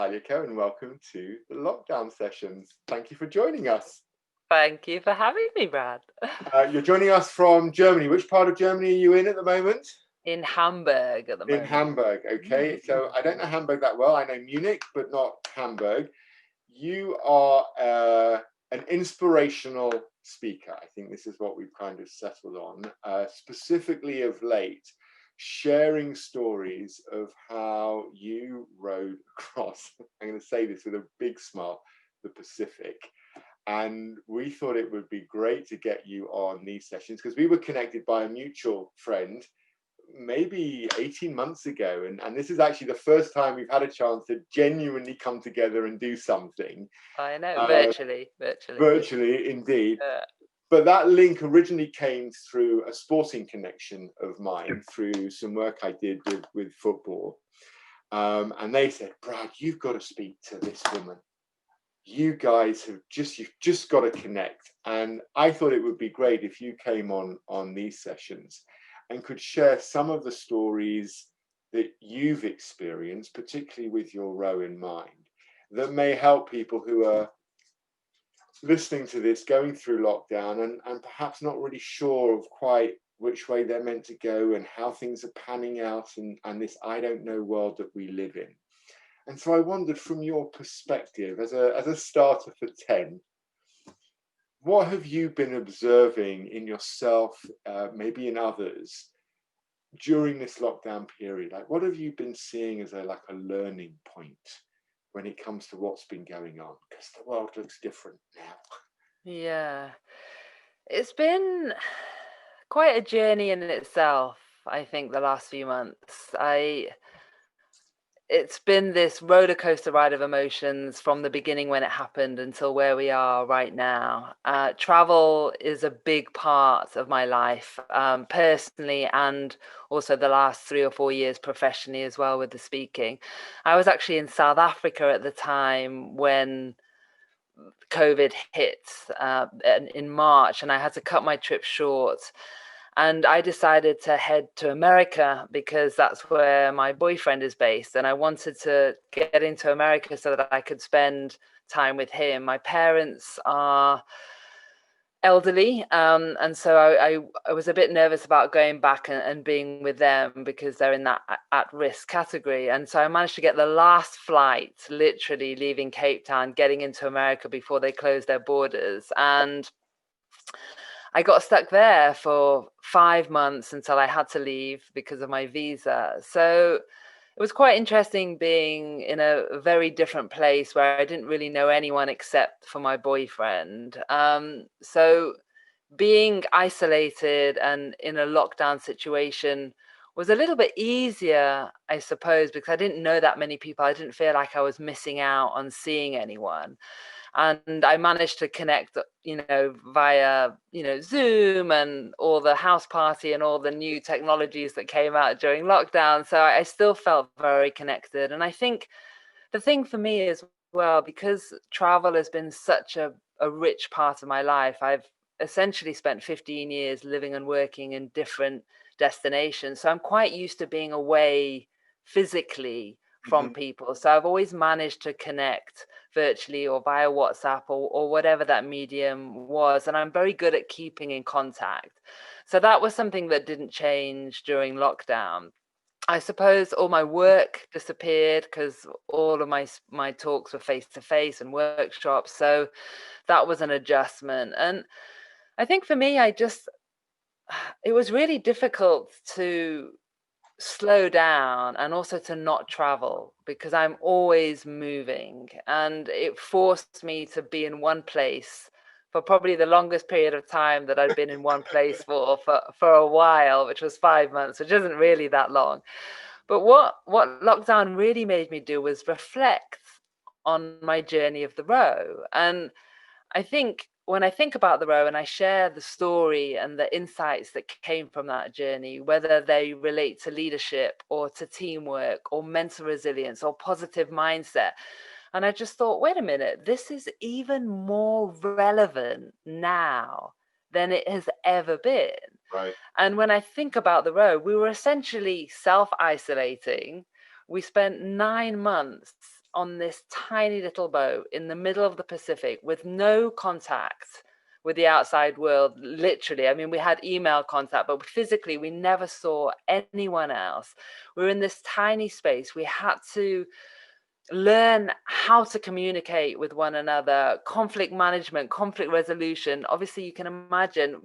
Natalia Cohen. Welcome to the lockdown sessions. Thank you for joining us. Thank you for having me, Brad. You're joining us from Germany. Which part of Germany are you in at the moment? In Hamburg at the moment. In Hamburg, okay. So I don't know Hamburg that well. I know Munich, but not Hamburg. You are an inspirational speaker. I think this is what we've kind of settled on, specifically of late, sharing stories of how you rode across, I'm going to say this with a big smile, the Pacific. And we thought it would be great to get you on these sessions because we were connected by a mutual friend maybe 18 months ago, and this is actually the first time we've had a chance to genuinely come together and do something. I know, virtually Indeed. But that link originally came through a sporting connection of mine, through some work I did with football, and they said, Brad, you've got to speak to this woman. You guys you've just got to connect. And I thought it would be great if you came on these sessions and could share some of the stories that you've experienced, particularly with your row in mind, that may help people who are listening to this, going through lockdown, and perhaps not really sure of quite which way they're meant to go and how things are panning out, and this I don't know world that we live in. And so I wondered, from your perspective, as a starter for 10, what have you been observing in yourself, maybe in others, during this lockdown period? Like, what have you been seeing as a learning point when it comes to what's been going on? Because the world looks different now. Yeah, it's been quite a journey in itself, I think, the last few months. It's been this roller coaster ride of emotions from the beginning when it happened until where we are right now. Travel is a big part of my life, personally, and also the last 3 or 4 years professionally as well with the speaking. I was actually in South Africa at the time when COVID hit in March, and I had to cut my trip short. And I decided to head to America because that's where my boyfriend is based. And I wanted to get into America so that I could spend time with him. My parents are elderly. And so I was a bit nervous about going back and being with them because they're in that at-risk category. And so I managed to get the last flight, literally leaving Cape Town, getting into America before they closed their borders. And I got stuck there for 5 months until I had to leave because of my visa. So it was quite interesting being in a very different place where I didn't really know anyone except for my boyfriend. So being isolated and in a lockdown situation was a little bit easier, I suppose, because I didn't know that many people. I didn't feel like I was missing out on seeing anyone. And I managed to connect, via, Zoom and all the house party and all the new technologies that came out during lockdown. So I still felt very connected. And I think the thing for me as well, because travel has been such a rich part of my life, I've essentially spent 15 years living and working in different destinations. So I'm quite used to being away physically from people. So I've always managed to connect virtually or via WhatsApp or whatever that medium was. And I'm very good at keeping in contact. So that was something that didn't change during lockdown. I suppose all my work disappeared because all of my talks were face to face and workshops. So that was an adjustment. And I think for me, it was really difficult to slow down and also to not travel because I'm always moving, and it forced me to be in one place for probably the longest period of time that I'd been in one place for a while, which was 5 months, which isn't really that long. But what lockdown really made me do was reflect on my journey of the row. And I think when I think about the row and I share the story and the insights that came from that journey, whether they relate to leadership or to teamwork or mental resilience or positive mindset, and I just thought, wait a minute, this is even more relevant now than it has ever been. Right. And when I think about the row, we were essentially self-isolating. We spent 9 months on this tiny little boat in the middle of the Pacific with no contact with the outside world, literally. I mean, we had email contact, but physically we never saw anyone else. We were in this tiny space. We had to learn how to communicate with one another, conflict management, conflict resolution. Obviously, you can imagine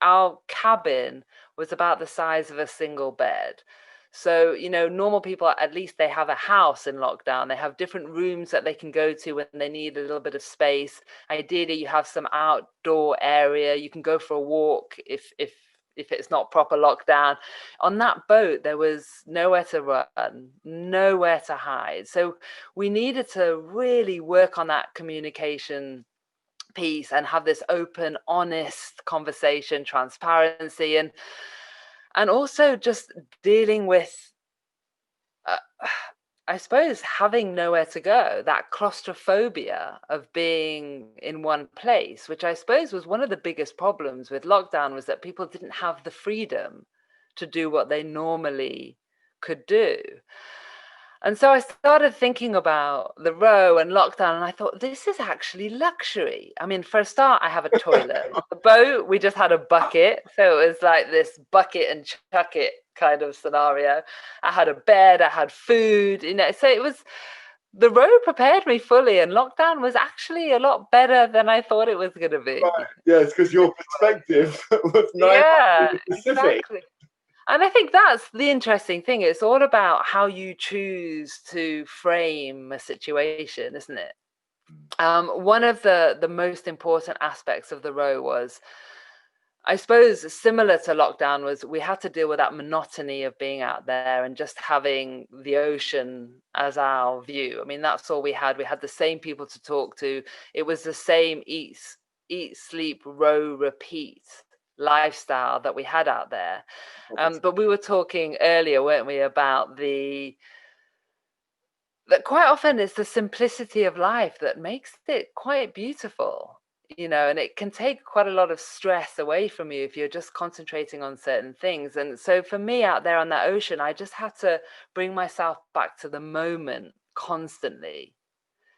our cabin was about the size of a single bed. So, normal people, at least they have a house in lockdown. They have different rooms that they can go to when they need a little bit of space. Ideally, you have some outdoor area. You can go for a walk if it's not proper lockdown. On that boat, there was nowhere to run, nowhere to hide. So we needed to really work on that communication piece and have this open, honest conversation, transparency, and also just dealing with, I suppose, having nowhere to go, that claustrophobia of being in one place, which I suppose was one of the biggest problems with lockdown, was that people didn't have the freedom to do what they normally could do. And so I started thinking about the row and lockdown, and I thought, this is actually luxury. I mean, for a start, I have a toilet. The boat, we just had a bucket. So it was like this bucket and chuck it kind of scenario. I had a bed, I had food, so it was, the row prepared me fully, and lockdown was actually a lot better than I thought it was going to be. Right. Yeah, it's because your perspective was 9 Yeah, Pacific. exactly. And I think that's the interesting thing. It's all about how you choose to frame a situation, isn't it? One of the most important aspects of the row was, I suppose, similar to lockdown, was we had to deal with that monotony of being out there and just having the ocean as our view. I mean, that's all we had. We had the same people to talk to. It was the same eat, sleep, row, repeat lifestyle that we had out there. But we were talking earlier, weren't we, about that quite often it's the simplicity of life that makes it quite beautiful, and it can take quite a lot of stress away from you if you're just concentrating on certain things. And so for me, out there on that ocean, I just had to bring myself back to the moment constantly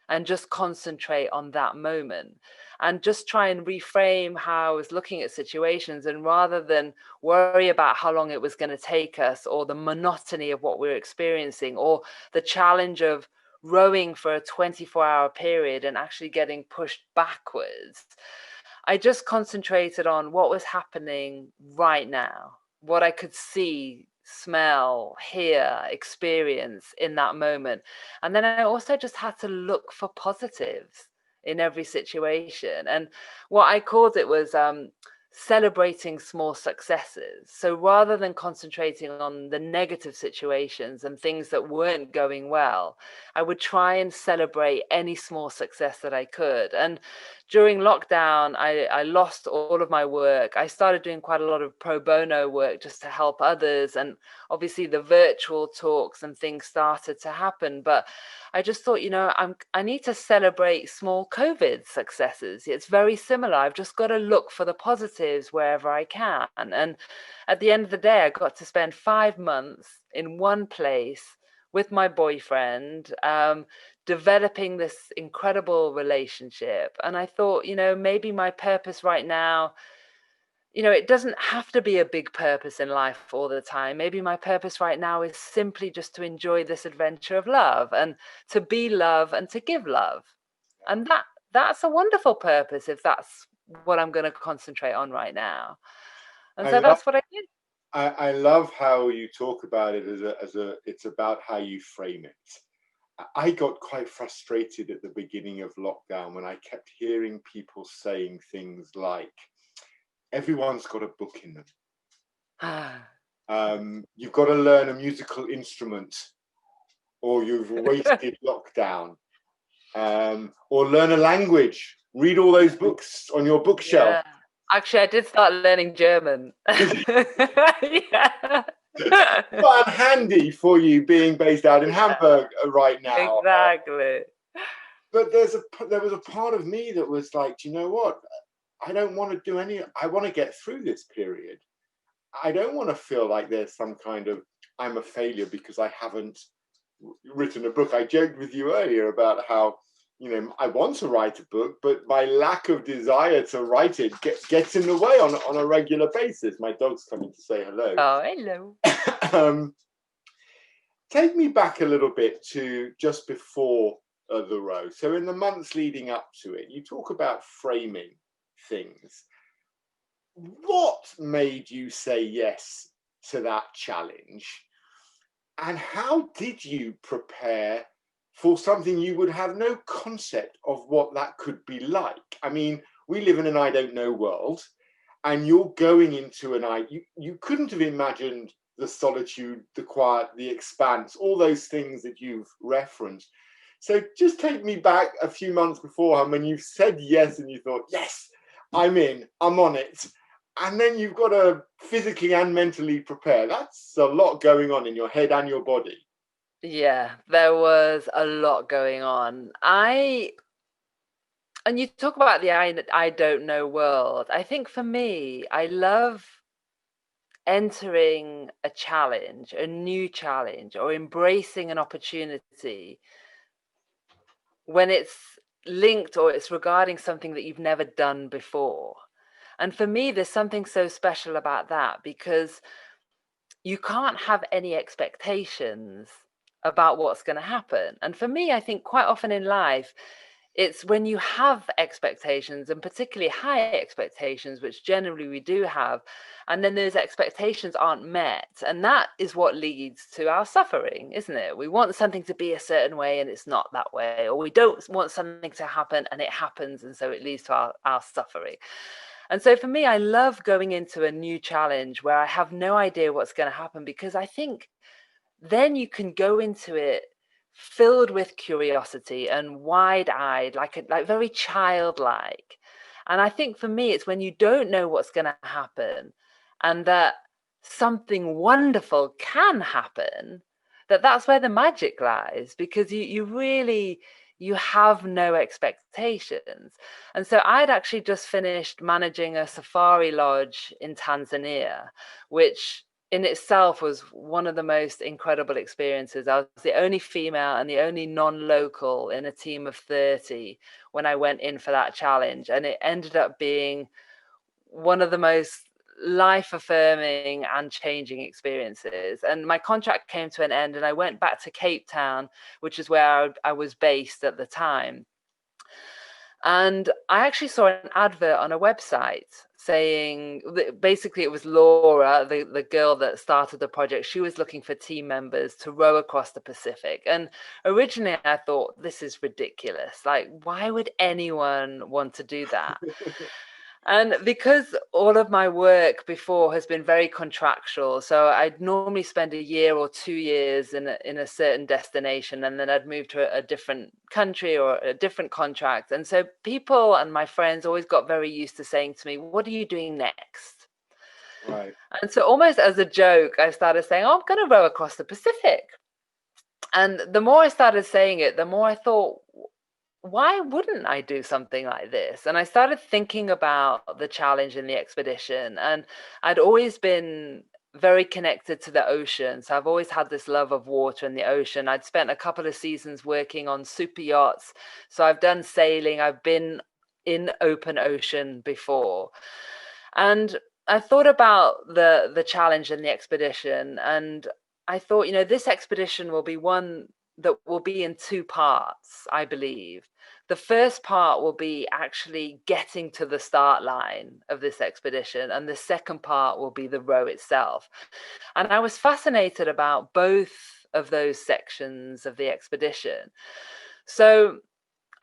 and just concentrate on that moment and just try and reframe how I was looking at situations. And rather than worry about how long it was going to take us, or the monotony of what we were experiencing, or the challenge of rowing for a 24-hour period and actually getting pushed backwards, I just concentrated on what was happening right now, what I could see, smell, hear, experience in that moment. And then I also just had to look for positives in every situation. And what I called it was celebrating small successes. So rather than concentrating on the negative situations and things that weren't going well, I would try and celebrate any small success that I could. And during lockdown, I lost all of my work. I started doing quite a lot of pro bono work just to help others. And obviously the virtual talks and things started to happen. But I just thought, I need to celebrate small COVID successes. It's very similar. I've just got to look for the positives wherever I can. And at the end of the day, I got to spend 5 months in one place with my boyfriend, developing this incredible relationship. And I thought, maybe my purpose right now, it doesn't have to be a big purpose in life all the time. Maybe my purpose right now is simply just to enjoy this adventure of love, and to be love and to give love. And that's a wonderful purpose if that's what I'm going to concentrate on right now. And so that's what I did. I love how you talk about it as a it's about how you frame it. I got quite frustrated at the beginning of lockdown when I kept hearing people saying things like, everyone's got a book in them. You've got to learn a musical instrument, or you've wasted lockdown. Or learn a language. Read all those books on your bookshelf. Yeah. Actually, I did start learning German. Yeah. But handy for you being based out in Hamburg right now. Exactly. But there was a part of me that was like, do you know what? I don't want to do I want to get through this period. I don't want to feel like there's some kind of, I'm a failure because I haven't written a book. I joked with you earlier about how, I want to write a book, but my lack of desire to write it gets in the way on a regular basis. My dog's coming to say hello. Oh, hello. Take me back a little bit to just before the row. So in the months leading up to it, you talk about framing things. What made you say yes to that challenge? And how did you prepare for something you would have no concept of what that could be like? I mean, we live in an I don't know world, and you're going into you couldn't have imagined the solitude, the quiet, the expanse, all those things that you've referenced. So just take me back a few months beforehand when you said yes and you thought, yes, I'm in, I'm on it. And then you've got to physically and mentally prepare. That's a lot going on in your head and your body. Yeah, there was a lot going on. And you talk about the I don't know world. I think for me, I love entering a challenge, a new challenge, or embracing an opportunity when it's linked or it's regarding something that you've never done before. And for me, there's something so special about that, because you can't have any expectations about what's going to happen. And for me, I think quite often in life, it's when you have expectations, and particularly high expectations, which generally we do have, and then those expectations aren't met. And that is what leads to our suffering, isn't it? We want something to be a certain way and it's not that way, or we don't want something to happen and it happens, and so it leads to our suffering. And so for me, I love going into a new challenge where I have no idea what's going to happen, because I think then you can go into it filled with curiosity and wide-eyed, like very childlike. And I think for me, it's when you don't know what's going to happen and that something wonderful can happen, that's where the magic lies, because you have no expectations. And so I'd actually just finished managing a safari lodge in Tanzania, which in itself was one of the most incredible experiences. I was the only female and the only non-local in a team of 30 when I went in for that challenge. And it ended up being one of the most life-affirming and changing experiences. And my contract came to an end and I went back to Cape Town, which is where I was based at the time. And I actually saw an advert on a website saying, basically it was Laura, the girl that started the project. She was looking for team members to row across the Pacific. And originally I thought, this is ridiculous. Like, why would anyone want to do that? And because all of my work before has been very contractual, so I'd normally spend a year or 2 years in a certain destination, and then I'd move to a different country or a different contract. And so people and my friends always got very used to saying to me, what are you doing next? Right. And so almost as a joke, I started saying, oh, I'm going to row across the Pacific. And the more I started saying it, the more I thought, why wouldn't I do something like this? And I started thinking about the challenge in the expedition. And I'd always been very connected to the ocean. So I've always had this love of water and the ocean. I'd spent a couple of seasons working on super yachts. So I've done sailing. I've been in open ocean before. And I thought about the challenge in the expedition. And I thought, this expedition will be one that will be in 2 parts, I believe. The first part will be actually getting to the start line of this expedition, and the second part will be the row itself. And I was fascinated about both of those sections of the expedition. So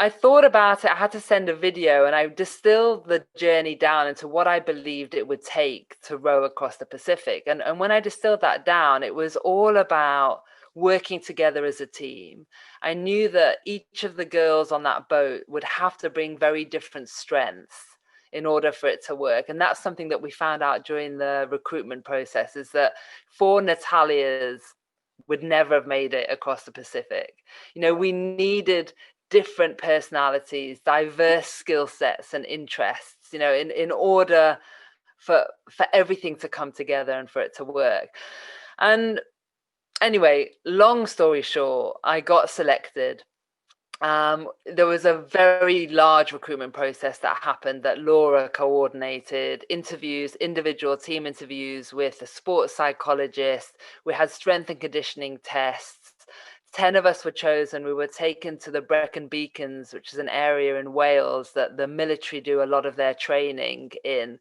I thought about it. I had to send a video, and I distilled the journey down into what I believed it would take to row across the Pacific. And when I distilled that down, it was all about working together as a team. I knew that each of the girls on that boat would have to bring very different strengths in order for it to work. And that's something that we found out during the recruitment process, is that 4 Natalias would never have made it across the Pacific. We needed different personalities, diverse skill sets and interests, in order for everything to come together and for it to work. And Anyway, long story short, I got selected. There was a very large recruitment process that happened that Laura coordinated, interviews, individual team interviews with a sports psychologist. We had strength and conditioning tests. 10 of us were chosen. We were taken to the Brecon Beacons, which is an area in Wales that the military do a lot of their training in.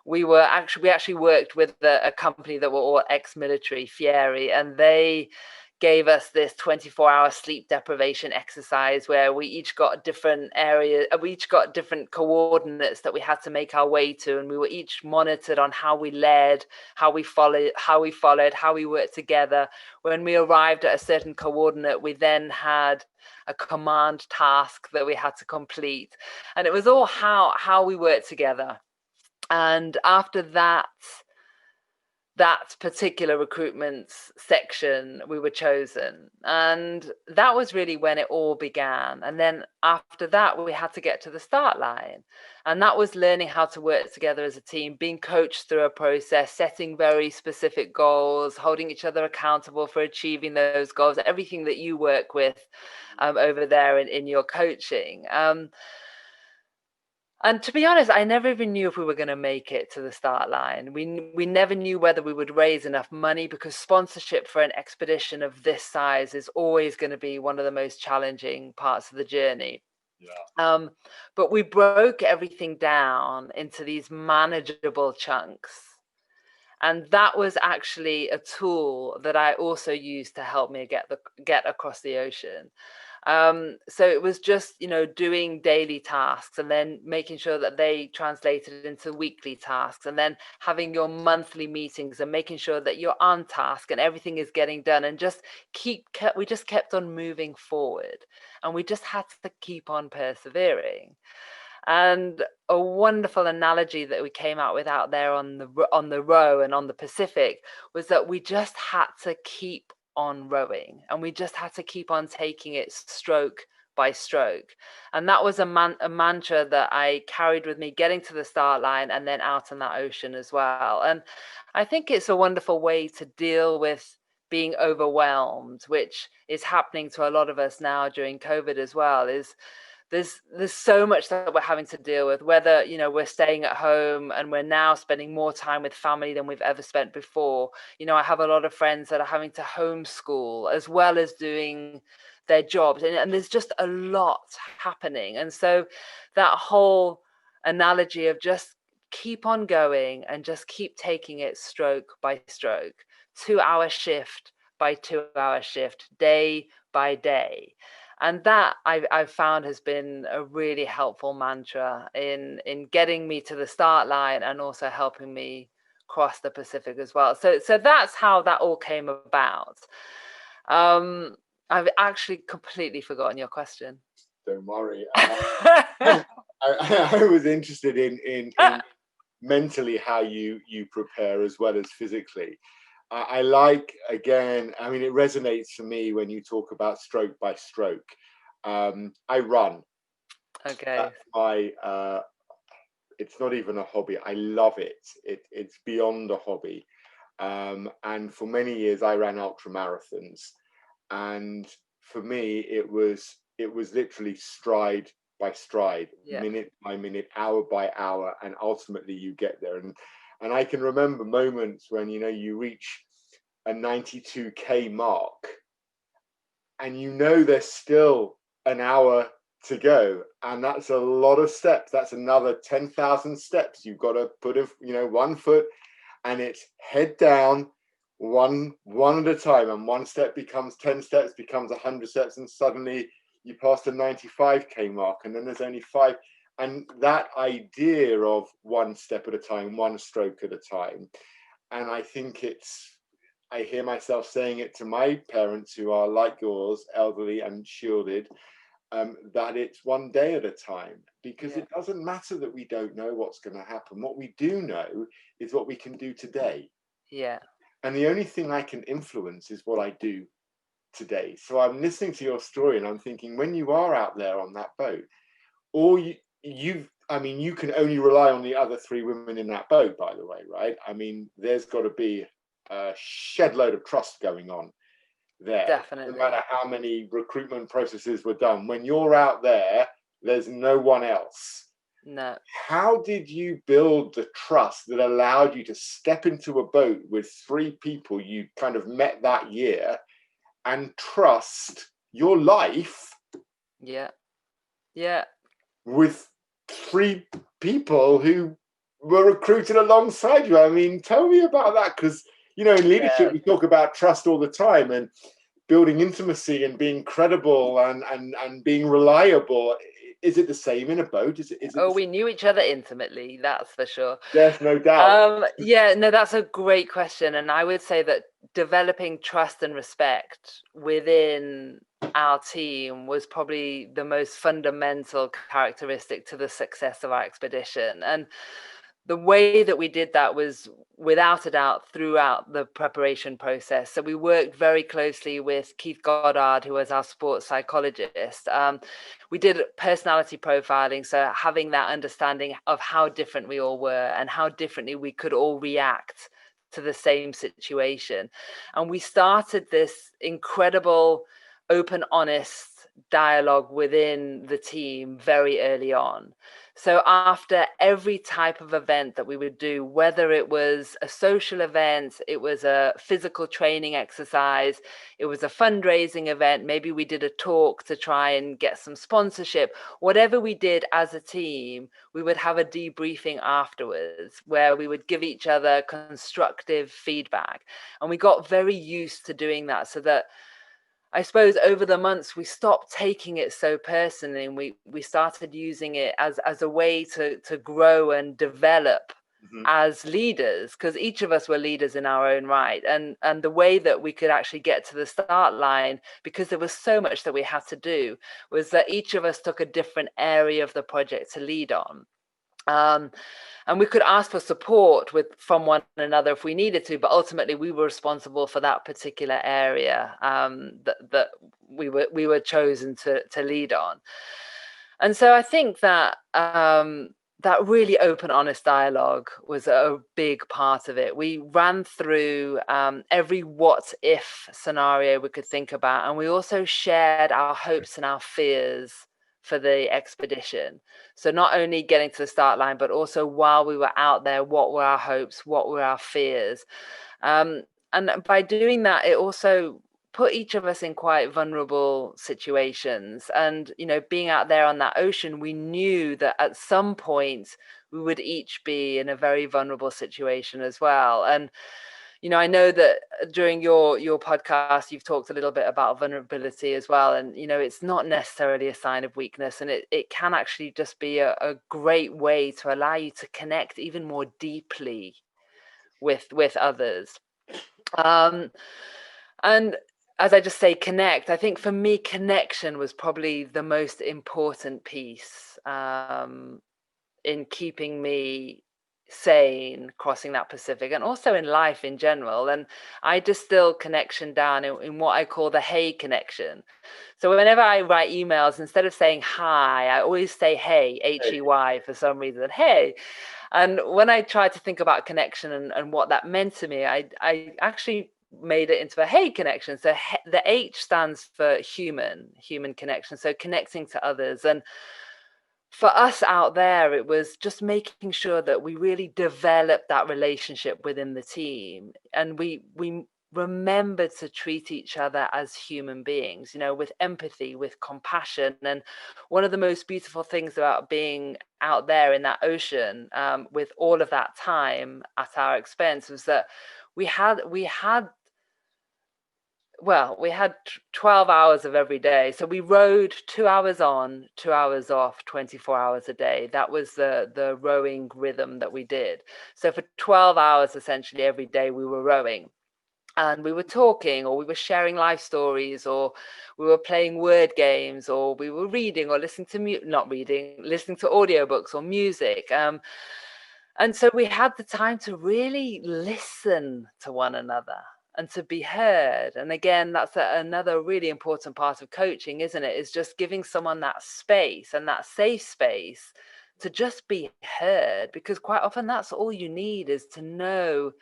We actually worked with a company that were all ex-military, Fieri, and they gave us this 24-hour sleep deprivation exercise where we each got different areas, we each got different coordinates that we had to make our way to, and we were each monitored on how we led, how we followed, how we worked together. When we arrived at a certain coordinate, we then had a command task that we had to complete, and it was all how we worked together. And after that particular recruitment section, we were chosen, and that was really when it all began. And then after that, we had to get to the start line, and that was learning how to work together as a team, being coached through a process, setting very specific goals, holding each other accountable for achieving those goals, everything that you work with over there in your coaching. And to be honest, I never even knew if we were going to make it to the start line. We never knew whether we would raise enough money, because sponsorship for an expedition of this size is always going to be one of the most challenging parts of the journey. Yeah. But we broke everything down into these manageable chunks. And that was actually a tool that I also used to help me get across the ocean. So it was just, doing daily tasks and then making sure that they translated into weekly tasks, and then having your monthly meetings and making sure that you're on task and everything is getting done, and we just kept on moving forward, and we just had to keep on persevering. And a wonderful analogy that we came out with out there on the row and on the Pacific was that we just had to keep on rowing, and we just had to keep on taking it stroke by stroke. And that was a mantra that I carried with me getting to the start line and then out in that ocean as well. And I think it's a wonderful way to deal with being overwhelmed, which is happening to a lot of us now during COVID as well. There's so much that we're having to deal with, whether we're staying at home and we're now spending more time with family than we've ever spent before. I have a lot of friends that are having to homeschool as well as doing their jobs, and there's just a lot happening. And so that whole analogy of just keep on going and just keep taking it stroke by stroke, 2-hour shift by 2-hour shift, day by day. And that I've found has been a really helpful mantra in getting me to the start line and also helping me cross the Pacific as well. So that's how that all came about. I've actually completely forgotten your question. Don't worry. I was interested in mentally how you prepare as well as physically. I like, again, I mean, it resonates for me when you talk about stroke by stroke. I run. Okay. That's it's not even a hobby. I love it. It's beyond a hobby. And for many years, I ran ultra marathons. And for me, it was literally stride by stride, minute by minute, hour by hour, and ultimately you get there. And I can remember moments when, you reach a 92K mark and there's still an hour to go. And that's a lot of steps. That's another 10,000 steps. You've got to put, one foot, and it's head down, one at a time. And one step becomes 10 steps, becomes 100 steps. And suddenly you pass the 95K mark, and then there's only 5. And that idea of one step at a time, one stroke at a time. And I think I hear myself saying it to my parents, who are like yours, elderly and shielded, that it's one day at a time, because it doesn't matter that we don't know what's going to happen. What we do know is what we can do today. Yeah. And the only thing I can influence is what I do today. So I'm listening to your story and I'm thinking, when you are out there on that boat, you can only rely on the other 3 women in that boat, by the way, right? I mean, there's got to be a shed load of trust going on there. Definitely. No matter how many recruitment processes were done, when you're out there, there's no one else. No. How did you build the trust that allowed you to step into a boat with 3 people you kind of met that year and trust your life? Yeah. With 3 people who were recruited alongside you. I mean, tell me about that, because in leadership we talk about trust all the time and building intimacy and being credible and being reliable. Is it the same in a boat? Is it we knew each other intimately, that's for sure. Yes, no doubt. No, that's a great question. And I would say that developing trust and respect within our team was probably the most fundamental characteristic to the success of our expedition. And the way that we did that was, without a doubt, throughout the preparation process. So we worked very closely with Keith Goddard, who was our sports psychologist. We did personality profiling, so having that understanding of how different we all were and how differently we could all react to the same situation. And we started this incredible, open, honest dialogue within the team very early on. So after every type of event that we would do, whether it was a social event, it was a physical training exercise, it was a fundraising event, maybe we did a talk to try and get some sponsorship, whatever we did as a team, we would have a debriefing afterwards where we would give each other constructive feedback. And we got very used to doing that, so that I suppose over the months we stopped taking it so personally, and we started using it as a way to grow and develop as leaders, because each of us were leaders in our own right. And the way that we could actually get to the start line, because there was so much that we had to do, was that each of us took a different area of the project to lead on. And we could ask for support from one another if we needed to, but ultimately we were responsible for that particular area that we were chosen to lead on. And so I think that that really open, honest dialogue was a big part of it. We ran through every what if scenario we could think about, and we also shared our hopes and our fears for the expedition. So not only getting to the start line, but also while we were out there, what were our hopes, what were our fears? And by doing that, it also put each of us in quite vulnerable situations. And, being out there on that ocean, we knew that at some point we would each be in a very vulnerable situation as well. And I know that during your podcast, you've talked a little bit about vulnerability as well. And, it's not necessarily a sign of weakness. And it can actually just be a great way to allow you to connect even more deeply with others. And as I just say, connect. I think for me, connection was probably the most important piece in keeping me sane crossing that Pacific, and also in life in general. And I distill connection down in what I call the hey connection. So whenever I write emails, instead of saying hi, I always say hey, H-E-Y, for some reason, hey. And when I tried to think about connection and what that meant to me, I actually made it into a hey connection. So the H stands for human connection, so connecting to others. And for us out there, it was just making sure that we really developed that relationship within the team, and we remembered to treat each other as human beings, with empathy, with compassion. And one of the most beautiful things about being out there in that ocean, with all of that time at our expense, was that we had 12 hours of every day. So we rowed 2 hours on, 2 hours off, 24 hours a day. That was the rowing rhythm that we did. So for 12 hours, essentially every day, we were rowing. And we were talking, or we were sharing life stories, or we were playing word games, or we were reading, or listening to listening to audiobooks or music. And so we had the time to really listen to one another and to be heard. And again, that's another really important part of coaching, isn't it? Is just giving someone that space and that safe space to just be heard, because quite often that's all you need, is to know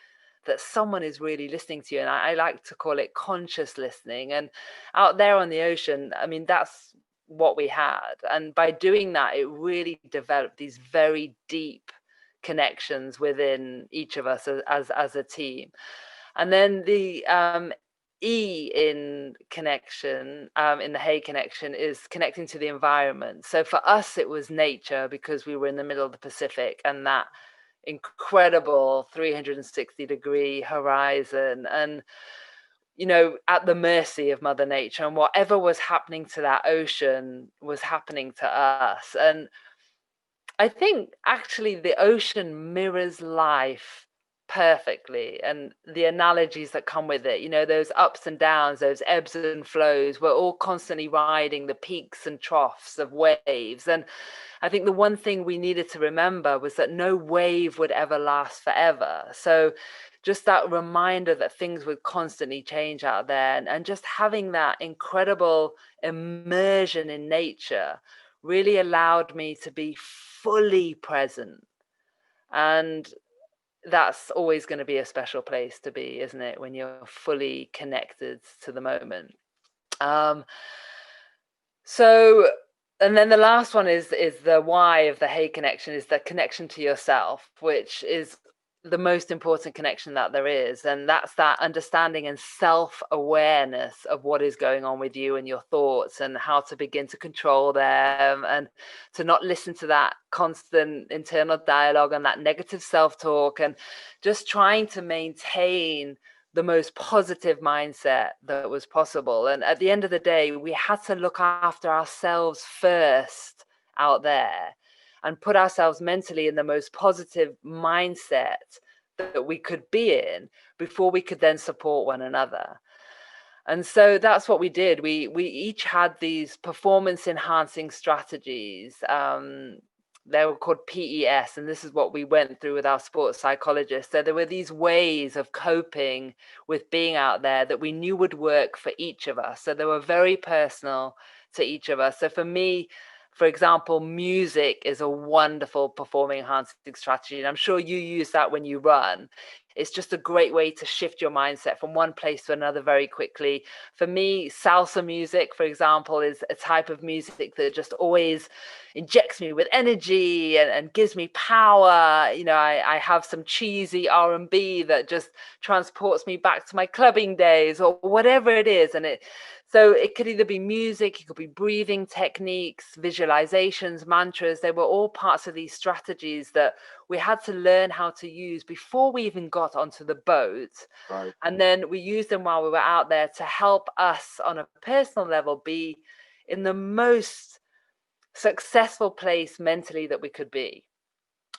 that someone is really listening to you. And I like to call it conscious listening. And out there on the ocean, I mean, that's what we had. And by doing that, it really developed these very deep connections within each of us as a team. And then the E in connection, in the Hay connection, is connecting to the environment. So for us, it was nature, because we were in the middle of the Pacific and that incredible 360-degree horizon, and at the mercy of Mother Nature, and whatever was happening to that ocean was happening to us. And I think actually the ocean mirrors life perfectly, and the analogies that come with it, those ups and downs, those ebbs and flows, we're all constantly riding the peaks and troughs of waves. And I think the one thing we needed to remember was that no wave would ever last forever. So just that reminder that things would constantly change out there, and just having that incredible immersion in nature really allowed me to be fully present. And that's always going to be a special place to be, isn't it, when you're fully connected to the moment. So, and then the last one is the why of the Hay connection, is the connection to yourself, which is the most important connection that there is. And that's that understanding and self-awareness of what is going on with you and your thoughts, and how to begin to control them, and to not listen to that constant internal dialogue and that negative self-talk, and just trying to maintain the most positive mindset that was possible. And at the end of the day, we had to look after ourselves first out there, and put ourselves mentally in the most positive mindset that we could be in, before we could then support one another. And so that's what we did. We each had these performance enhancing strategies. They were called PES, and this is what we went through with our sports psychologist. So there were these ways of coping with being out there that we knew would work for each of us. So they were very personal to each of us. So for me, for example, music is a wonderful performing enhancing strategy, and I'm sure you use that when you run. It's just a great way to shift your mindset from one place to another very quickly. For me, salsa music, for example, is a type of music that just always injects me with energy and gives me power. I have some cheesy R&B that just transports me back to my clubbing days, or whatever it is. So it could either be music, it could be breathing techniques, visualizations, mantras. They were all parts of these strategies that we had to learn how to use before we even got onto the boat. Right. And then we used them while we were out there to help us on a personal level be in the most successful place mentally that we could be.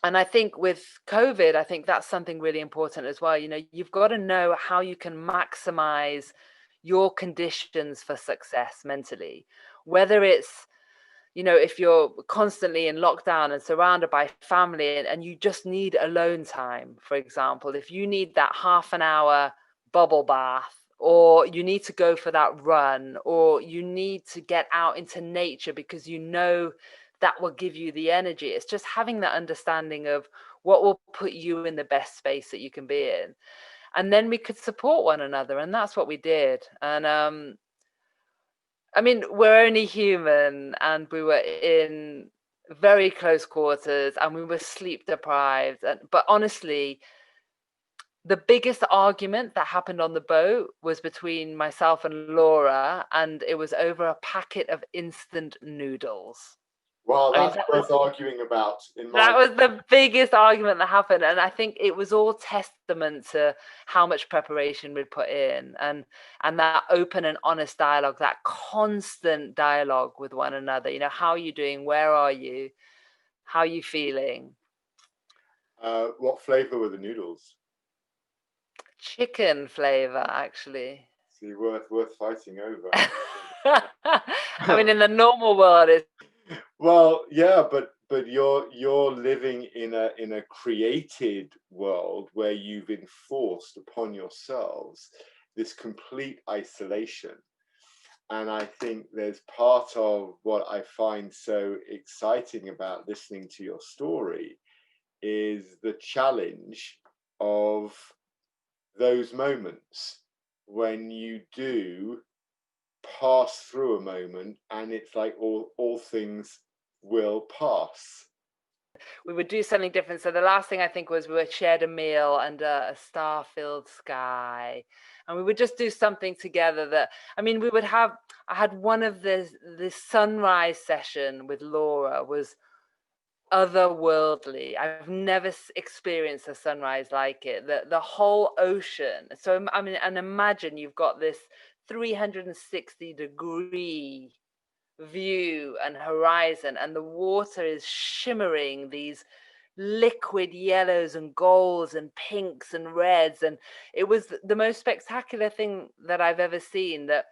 And I think with COVID, I think that's something really important as well. You've got to know how you can maximize your conditions for success mentally, whether it's, if you're constantly in lockdown and surrounded by family, and you just need alone time, for example, if you need that half an hour bubble bath, or you need to go for that run, or you need to get out into nature because that will give you the energy. It's just having that understanding of what will put you in the best space that you can be in. And then we could support one another, and that's what we did. And I mean, we're only human, and we were in very close quarters, and we were sleep deprived. But honestly, the biggest argument that happened on the boat was between myself and Laura, and it was over a packet of instant noodles. Well, that's worth arguing about. That was the biggest argument that happened. And I think it was all testament to how much preparation we'd put in, and that open and honest dialogue, that constant dialogue with one another. How are you doing? Where are you? How are you feeling? What flavor were the noodles? Chicken flavor, actually. See, worth fighting over. I mean, in the normal world, it's well, yeah, but you're living in a created world where you've enforced upon yourselves this complete isolation. And I think there's part of what I find so exciting about listening to your story is the challenge of those moments when you do pass through a moment and it's like all things will pass. We would do something different. So the last thing I think was we would shared a meal under a star-filled sky, and we would just do something together that, I mean, we would have, I had one of this sunrise session with Laura was otherworldly. I've never experienced a sunrise like it. The whole ocean. So I mean, and imagine you've got this 360-degree view and horizon, and the water is shimmering these liquid yellows and golds and pinks and reds, and it was the most spectacular thing that I've ever seen. That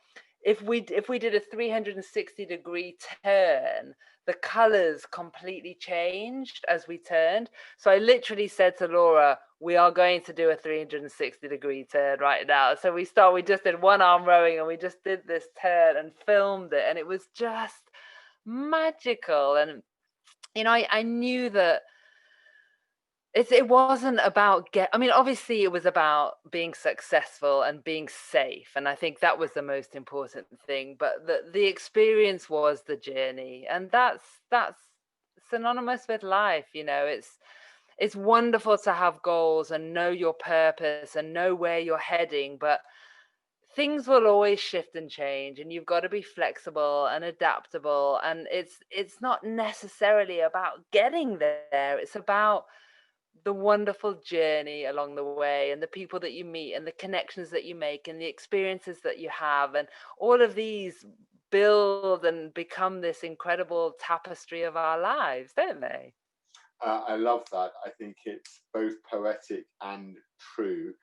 if we did a 360-degree turn, the colors completely changed as we turned. So I literally said to Laura, we are going to do a 360-degree turn right now. So we just did one arm rowing and we just did this turn and filmed it, and it was just magical. And you know, I knew that it wasn't about I mean, obviously it was about being successful and being safe, and I think that was the most important thing, but the experience was the journey, and that's synonymous with life. You know, it's wonderful to have goals and know your purpose and know where you're heading, but things will always shift and change, and you've got to be flexible and adaptable, and it's not necessarily about getting there. It's about the wonderful journey along the way, and the people that you meet, and the connections that you make, and the experiences that you have, and all of these build and become this incredible tapestry of our lives, don't they? I love that. I think it's both poetic and true.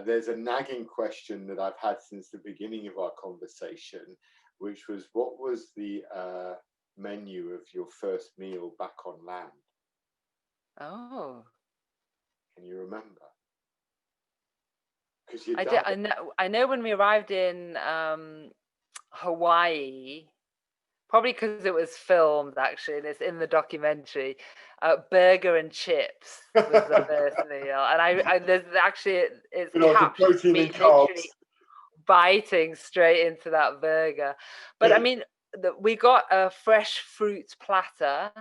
There's a nagging question that I've had since the beginning of our conversation, which was, what was the menu of your first meal back on land? Oh, can you remember? Because I know when we arrived in Hawaii, probably because it was filmed, actually, and it's in the documentary. Burger and chips was the first meal, and there's actually it's captured me literally biting straight into that burger. But I mean, we got a fresh fruit platter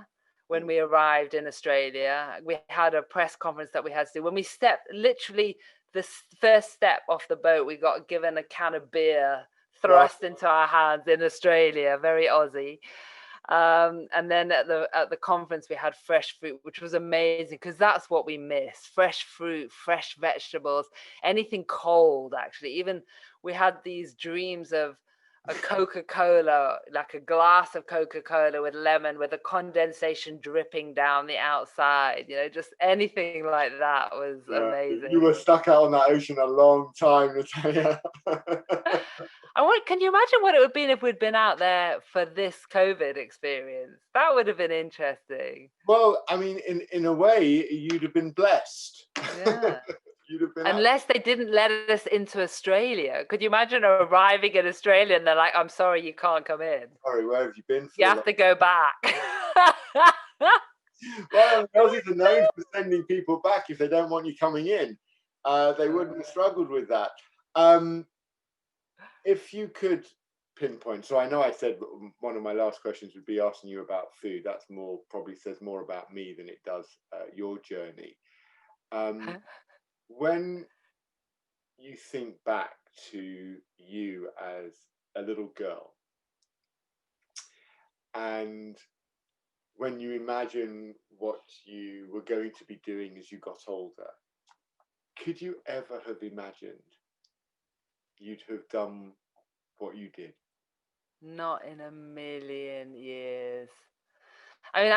when we arrived in Australia. We had a press conference that we had to do. When we stepped, literally the first step off the boat, we got given a can of beer thrust into our hands in Australia, very Aussie. And then at the conference we had fresh fruit, which was amazing, because that's what we miss: fresh fruit, fresh vegetables, anything cold. Actually, even we had these dreams of a Coca-Cola, like a glass of Coca-Cola with lemon, with a condensation dripping down the outside, you know, just anything like that was amazing. You were stuck out on that ocean a long time, Natalia. Can you imagine what it would have been if we'd been out there for this COVID experience? That would have been interesting. Well, I mean, in a way, you'd have been blessed. Yeah. Unless they didn't let us into Australia. Could you imagine arriving in Australia and they're like, I'm sorry, you can't come in. Sorry, where have you been? You have to go back. Well, the Aussies are known for sending people back if they don't want you coming in. They wouldn't have struggled with that. If you could pinpoint, so I know I said one of my last questions would be asking you about food. That's probably says more about me than it does your journey. When you think back to you as a little girl, and when you imagine what you were going to be doing as you got older, could you ever have imagined you'd have done what you did? Not in a million years. I mean,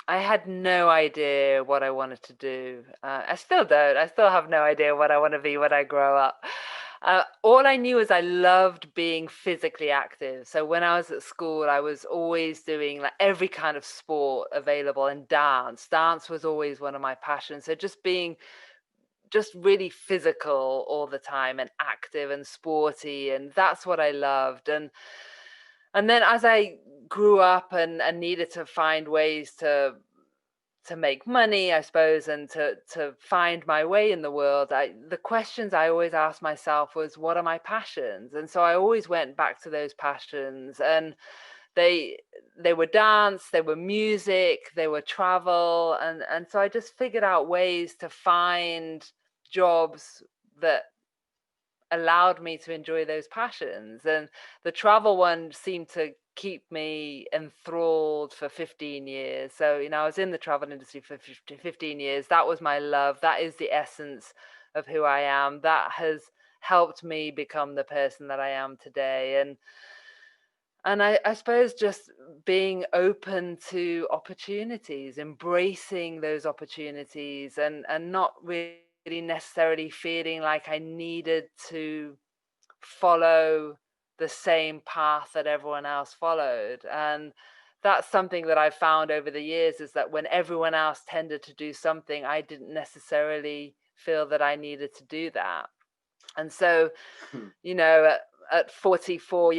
I had no idea what I wanted to do. I still don't. I still have no idea what I want to be when I grow up. All I knew is I loved being physically active. So when I was at school, I was always doing like every kind of sport available, and dance. Dance was always one of my passions. So just being just really physical all the time and active and sporty, and that's what I loved. And then as I grew up and needed to find ways to make money, I suppose, and to find my way in the world, the questions I always asked myself was, what are my passions? And so I always went back to those passions, and they were dance, they were music, they were travel, and so I just figured out ways to find jobs that allowed me to enjoy those passions. And the travel one seemed to keep me enthralled for 15 years. So, I was in the travel industry for 15 years. That was my love. That is the essence of who I am. That has helped me become the person that I am today. And I suppose just being open to opportunities, embracing those opportunities, and not really necessarily feeling like I needed to follow the same path that everyone else followed. And that's something that I've found over the years, is that when everyone else tended to do something, I didn't necessarily feel that I needed to do that. And so, at 45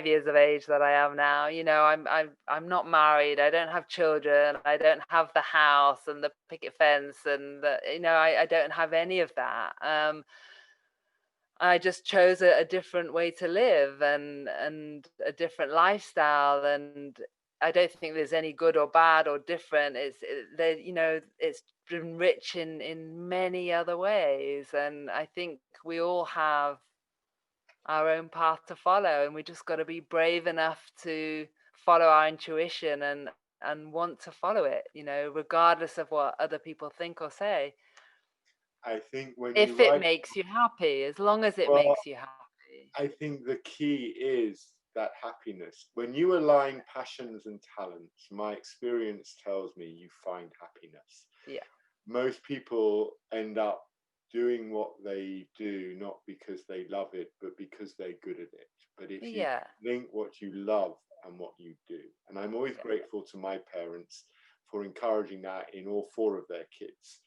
years of age that I am now, I'm not married. I don't have children. I don't have the house and the picket fence, and I don't have any of that. I just chose a different way to live, and a different lifestyle, and I don't think there's any good or bad or different. It's been rich in many other ways, and I think we all have our own path to follow, and we just got to be brave enough to follow our intuition and want to follow it, regardless of what other people think or say. I think when If you it write, makes you happy, as long as it well, makes you happy. I think the key is that happiness. When you align passions and talents, my experience tells me you find happiness. Yeah. Most people end up doing what they do not because they love it, but because they're good at it. But if you Yeah. link what you love and what you do, and I'm always Yeah. grateful to my parents for encouraging that in all four of their kids.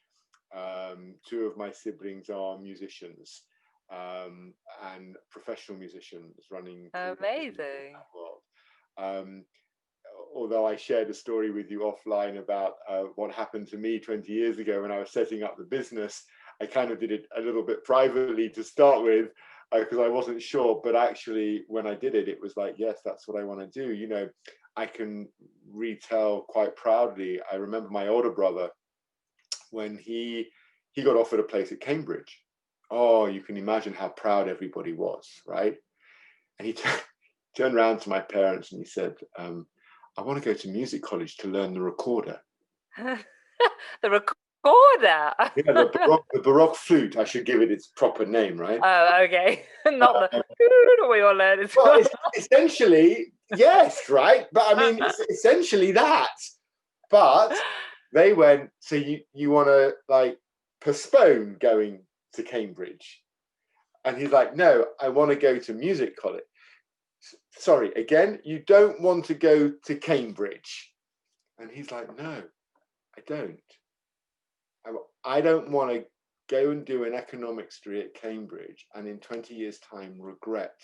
Two of my siblings are musicians, and professional musicians running careers in Amazing. that world. Although I shared a story with you offline about what happened to me 20 years ago when I was setting up the business, I kind of did it a little bit privately to start with, because I wasn't sure. But actually, when I did it, it was like, yes, that's what I want to do. I can retell quite proudly. I remember my older brother, when he got offered a place at Cambridge. Oh, you can imagine how proud everybody was, right? And he turned around to my parents and he said, I want to go to music college to learn the recorder. The recorder. Yeah, the Baroque flute. I should give it its proper name, right? Oh, okay. Not the we all learn. Well, it's essentially, yes, right? But I mean, it's essentially that. But they went, so you want to like postpone going to Cambridge? And he's like, no, I want to go to music college. Sorry, again, you don't want to go to Cambridge? And he's like, no, I don't. I don't want to go and do an economics degree at Cambridge and in 20 years' time regret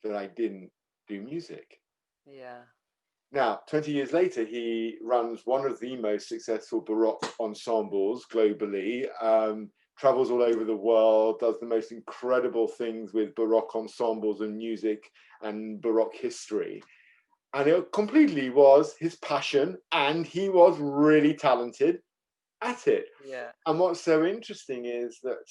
that I didn't do music. Yeah. Now, 20 years later, he runs one of the most successful Baroque ensembles globally, travels all over the world, does the most incredible things with Baroque ensembles and music and Baroque history. And it completely was his passion, and he was really talented at it. Yeah. And what's so interesting is that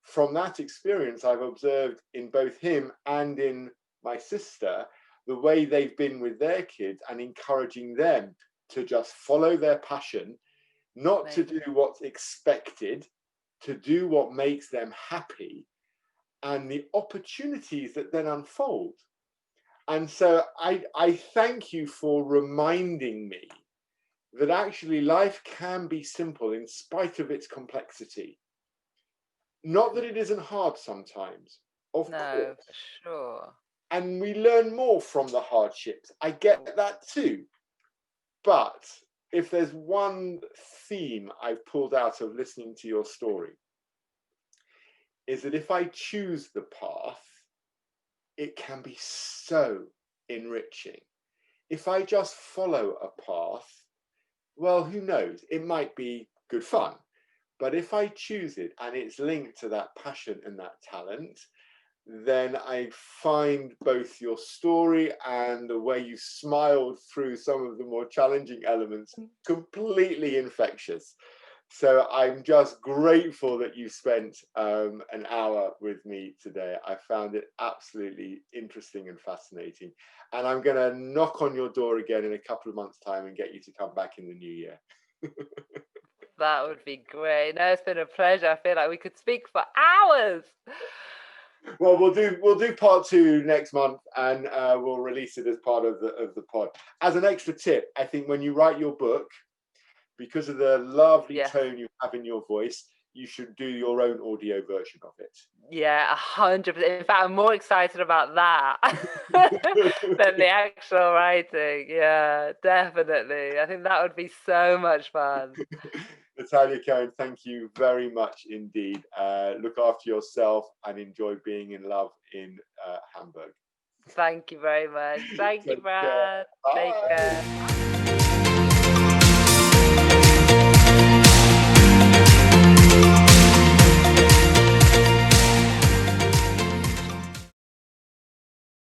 from that experience, I've observed in both him and in my sister, the way they've been with their kids and encouraging them to just follow their passion, not to do what's expected, to do what makes them happy, and the opportunities that then unfold. And so I thank you for reminding me that actually life can be simple in spite of its complexity. Not that it isn't hard sometimes, of course. For sure. And we learn more from the hardships. I get that too. But if there's one theme I've pulled out of listening to your story, is that if I choose the path, it can be so enriching. If I just follow a path, well, who knows? It might be good fun. But if I choose it and it's linked to that passion and that talent, then I find both your story and the way you smiled through some of the more challenging elements completely infectious. So I'm just grateful that you spent an hour with me today. I found it absolutely interesting and fascinating. And I'm going to knock on your door again in a couple of months' time and get you to come back in the new year. That would be great. No, it's been a pleasure. I feel like we could speak for hours. Well, we'll do part 2 next month, and we'll release it as part of the pod. As an extra tip, I think when you write your book, because of the lovely tone you have in your voice, you should do your own audio version of it. Yeah, 100%. In fact, I'm more excited about that than the actual writing. Yeah, definitely. I think that would be so much fun. Natalia Cohen, thank you very much indeed. Look after yourself and enjoy being in love in Hamburg. Thank you very much. Thank you, Brad. Care. Take care.